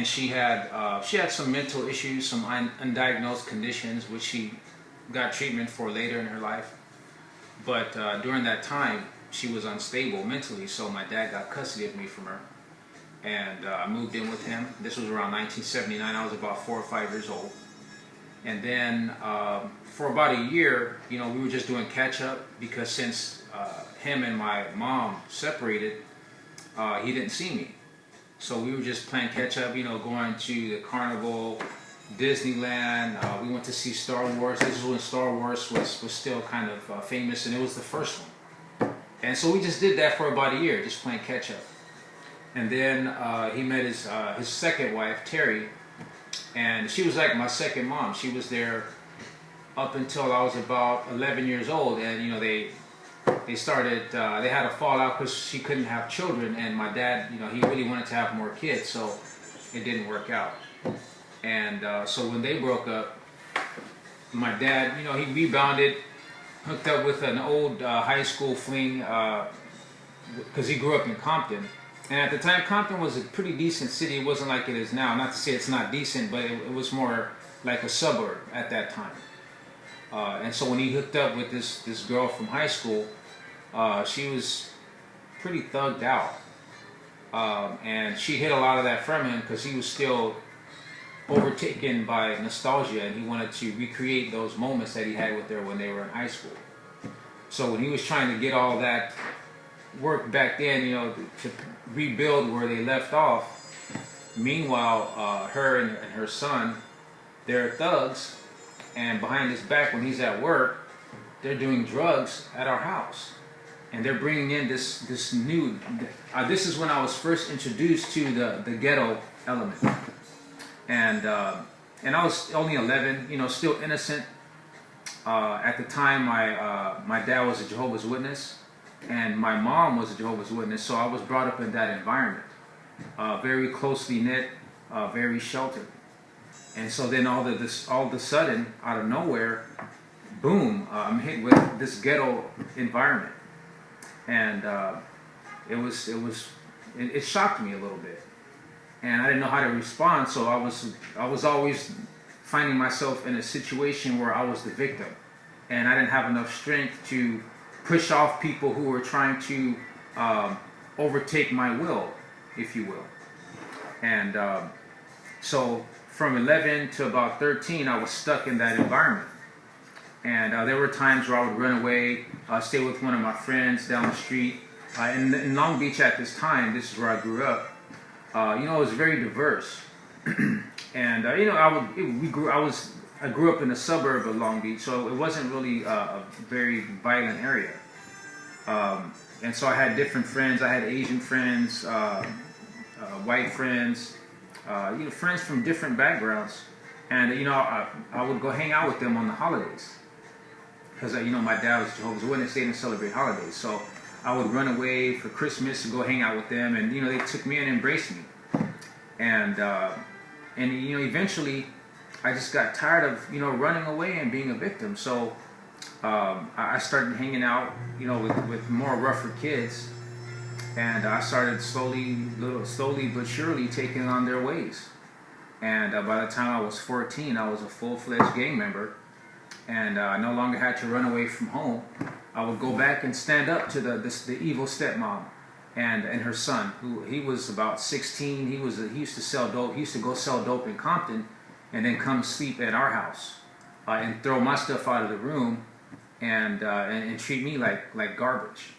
and she had some mental issues, some undiagnosed conditions, which she got treatment for later in her life. But during that time, she was unstable mentally, so my dad got custody of me from her, and I moved in with him. This was around 1979. I was about 4 or 5 years old. And then for about a year, we were just doing catch up, because since him and my mom separated, he didn't see me. So we were just playing catch up, going to the carnival, Disneyland. We went to see Star Wars. This is when Star Wars was still kind of famous, and it was the first one. And so we just did that for about a year, just playing catch up. And then he met his second wife, Terry, and she was like my second mom. She was there up until I was about 11 years old, and they started, they had a fallout because she couldn't have children, and my dad, he really wanted to have more kids, so it didn't work out. And so when they broke up, my dad, he rebounded, hooked up with an old high school fling, because he grew up in Compton. And at the time, Compton was a pretty decent city. It wasn't like it is now. Not to say it's not decent, but it was more like a suburb at that time. And so when he hooked up with this girl from high school, she was pretty thugged out. And she hid a lot of that from him because he was still overtaken by nostalgia, and he wanted to recreate those moments that he had with her when they were in high school. So when he was trying to get all that work back then, to rebuild where they left off, meanwhile, her and her son, they're thugs, and behind his back when he's at work, they're doing drugs at our house. And they're bringing in this new, this is when I was first introduced to the ghetto element. And I was only 11, still innocent. At the time, my dad was a Jehovah's Witness, and my mom was a Jehovah's Witness, so I was brought up in that environment. Very closely knit, very sheltered. And so then all of a sudden, out of nowhere, boom, I'm hit with this ghetto environment. And it shocked me a little bit. And I didn't know how to respond, so I was always finding myself in a situation where I was the victim. And I didn't have enough strength to push off people who were trying to overtake my will, if you will. And so from 11 to about 13, I was stuck in that environment. And there were times where I would run away, stay with one of my friends down the street. In Long Beach at this time, this is where I grew up. It was very diverse. And I grew up in a suburb of Long Beach, so it wasn't really a very violent area. And so I had different friends. I had Asian friends, white friends, friends from different backgrounds. And I would go hang out with them on the holidays, because my dad was Jehovah's Witness. They didn't celebrate holidays, so I would run away for Christmas to go hang out with them, and they took me and embraced me. And eventually I just got tired of running away and being a victim. So I started hanging out with more rougher kids, and I started slowly but surely taking on their ways. And by the time I was 14, I was a full-fledged gang member, and I no longer had to run away from home. I would go back and stand up to the evil stepmom and her son, who he was about 16. He used to sell dope. He used to go sell dope in Compton, and then come sleep at our house and throw my stuff out of the room and treat me like garbage.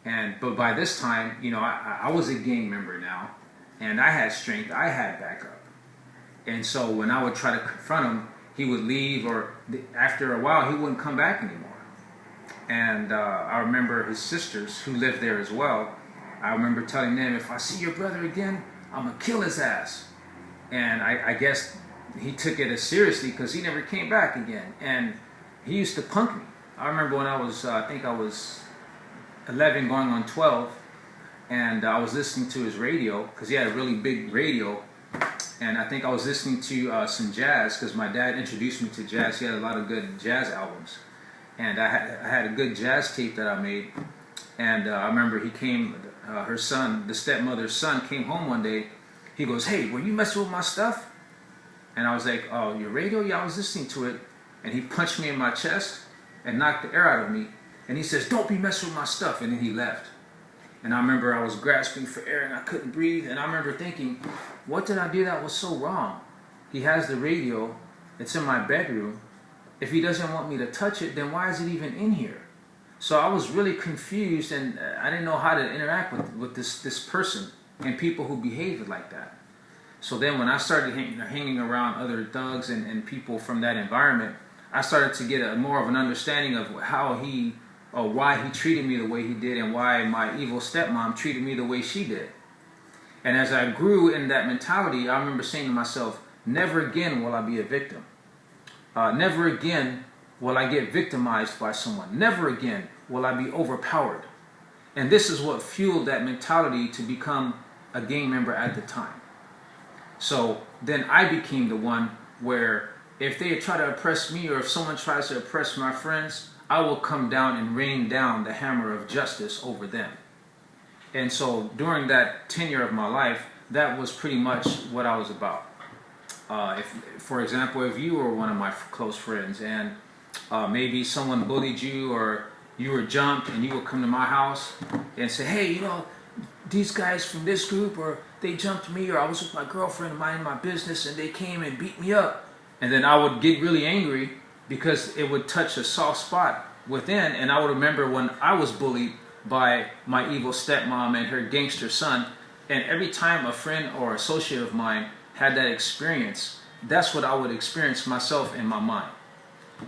But by this time, I was a gang member now, and I had strength. I had backup. And so when I would try to confront him, he would leave, or after a while, he wouldn't come back anymore. And I remember his sisters, who lived there as well, I remember telling them, if I see your brother again, I'm going to kill his ass. And I guess he took it as seriously because he never came back again. And he used to punk me. I remember when I was, I think I was 11 going on 12, and I was listening to his radio, because he had a really big radio. And I think I was listening to some jazz, because my dad introduced me to jazz. He had a lot of good jazz albums. And I had a good jazz tape that I made. And I remember he came, her son, the stepmother's son, came home one day, He goes, "Hey, were you messing with my stuff?" And I was like, "Oh, your radio? Yeah, I was listening to it." And he punched me in my chest and knocked the air out of me. And he says, "Don't be messing with my stuff." And then he left. And I remember I was grasping for air and I couldn't breathe. And I remember thinking, what did I do that was so wrong? He has the radio. It's in my bedroom. If he doesn't want me to touch it, then why is it even in here? So I was really confused, and I didn't know how to interact with this person and people who behaved like that. So then when I started hanging around other thugs and people from that environment, I started to get more of an understanding of how he, or why he treated me the way he did, and why my evil stepmom treated me the way she did. And as I grew in that mentality, I remember saying to myself, never again will I be a victim. Never again will I get victimized by someone. Never again will I be overpowered. And this is what fueled that mentality to become a gang member at the time. So then I became the one where if they try to oppress me, or if someone tries to oppress my friends, I will come down and rain down the hammer of justice over them. And so during that tenure of my life, that was pretty much what I was about. For example, if you were one of my close friends and maybe someone bullied you, or you were jumped, and you would come to my house and say, "Hey, you know, these guys from this group, or they jumped me, or I was with my girlfriend minding my business and they came and beat me up." And then I would get really angry because it would touch a soft spot within. And I would remember when I was bullied by my evil stepmom and her gangster son. And every time a friend or associate of mine had that experience, that's what I would experience myself in my mind.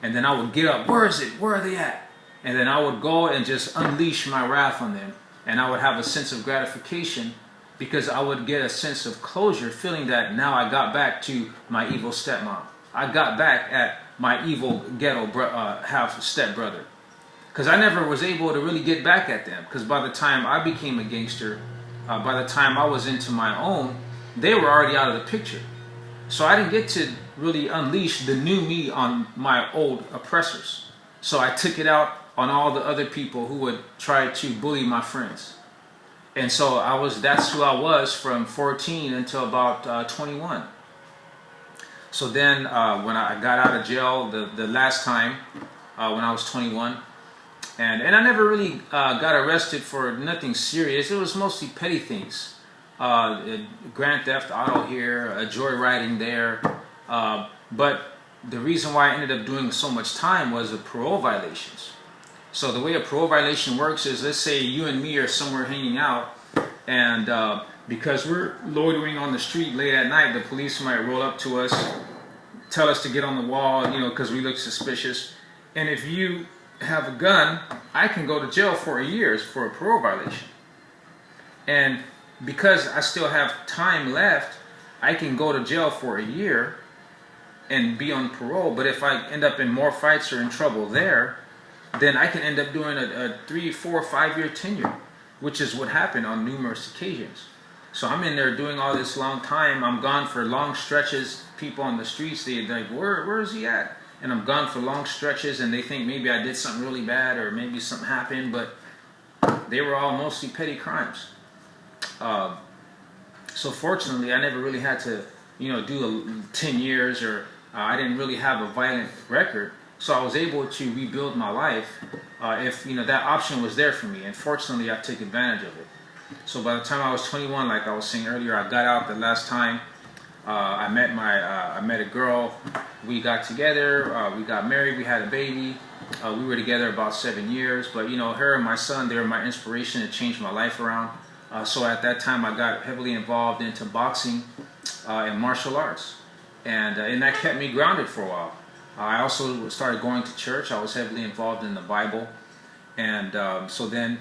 And then I would get up, "Where is it? Where are they at?" And then I would go and just unleash my wrath on them. And I would have a sense of gratification because I would get a sense of closure, feeling that now I got back to my evil stepmom. I got back at my evil ghetto half stepbrother. Because I never was able to really get back at them. Because by the time I became a gangster, by the time I was into my own, they were already out of the picture. So I didn't get to really unleash the new me on my old oppressors. So I took it out on all the other people who would try to bully my friends. And so that's who I was from 14 until about 21. So then when I got out of jail the last time, when I was 21, and I never really got arrested for nothing serious. It was mostly petty things. Grand theft auto here, joyriding there. But the reason why I ended up doing so much time was the parole violations. So the way a parole violation works is, let's say you and me are somewhere hanging out, and because we're loitering on the street late at night, the police might roll up to us, tell us to get on the wall, you know, because we look suspicious. And if you have a gun, I can go to jail for a year for a parole violation. And because I still have time left, I can go to jail for a year and be on parole. But if I end up in more fights or in trouble there, then I can end up doing a 3, 4, 5-year tenure, which is what happened on numerous occasions. So I'm in there doing all this long time. I'm gone for long stretches. People on the streets, they're like, where is he at? And I'm gone for long stretches, and they think maybe I did something really bad or maybe something happened, but they were all mostly petty crimes. So fortunately, I never really had to, you know, do 10 years, or I didn't really have a violent record. So I was able to rebuild my life if, you know, that option was there for me. And fortunately, I took advantage of it. So by the time I was 21, like I was saying earlier, I got out the last time. I met a girl. We got together. We got married. We had a baby. We were together about 7 years. But, you know, her and my son, they were my inspiration to change my life around. So at that time, I got heavily involved into boxing and martial arts. And that kept me grounded for a while. I also started going to church. I was heavily involved in the Bible. And so then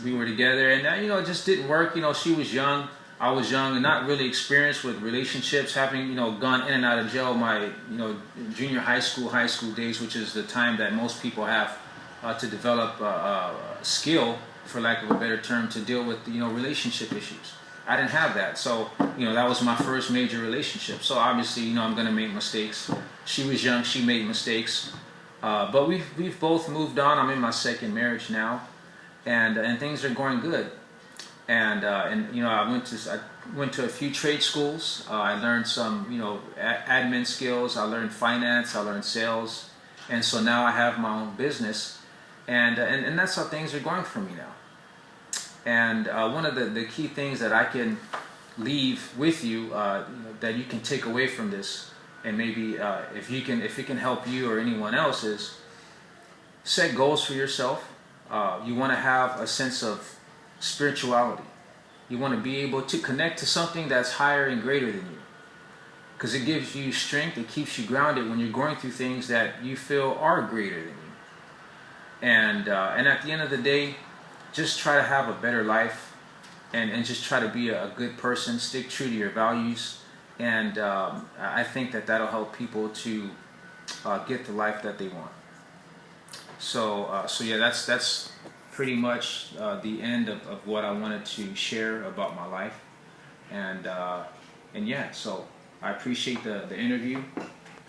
we were together, and you know, it just didn't work. You know, she was young, I was young, and not really experienced with relationships, having, you know, gone in and out of jail my, you know, junior high school days, which is the time that most people have to develop skill, for lack of a better term, to deal with, you know, relationship issues. I didn't have that. So, you know, that was my first major relationship. So obviously, you know, I'm going to make mistakes. She was young, she made mistakes. But we've both moved on. I'm in my second marriage now, and things are going good. And you know, I went to a few trade schools. I learned some, admin skills. I learned finance. I learned sales, and so now I have my own business, and that's how things are going for me now. And one of the key things that I can leave with you, that you can take away from this, and maybe if it can help you or anyone else, is set goals for yourself. You want to have a sense of spirituality. You want to be able to connect to something that's higher and greater than you, because it gives you strength. It keeps you grounded when you're going through things that you feel are greater than you. And at the end of the day, just try to have a better life, and just try to be a good person. Stick true to your values, and I think that'll help people to get the life that they want. So yeah, that's pretty much the end of what I wanted to share about my life, and yeah, so I appreciate the interview.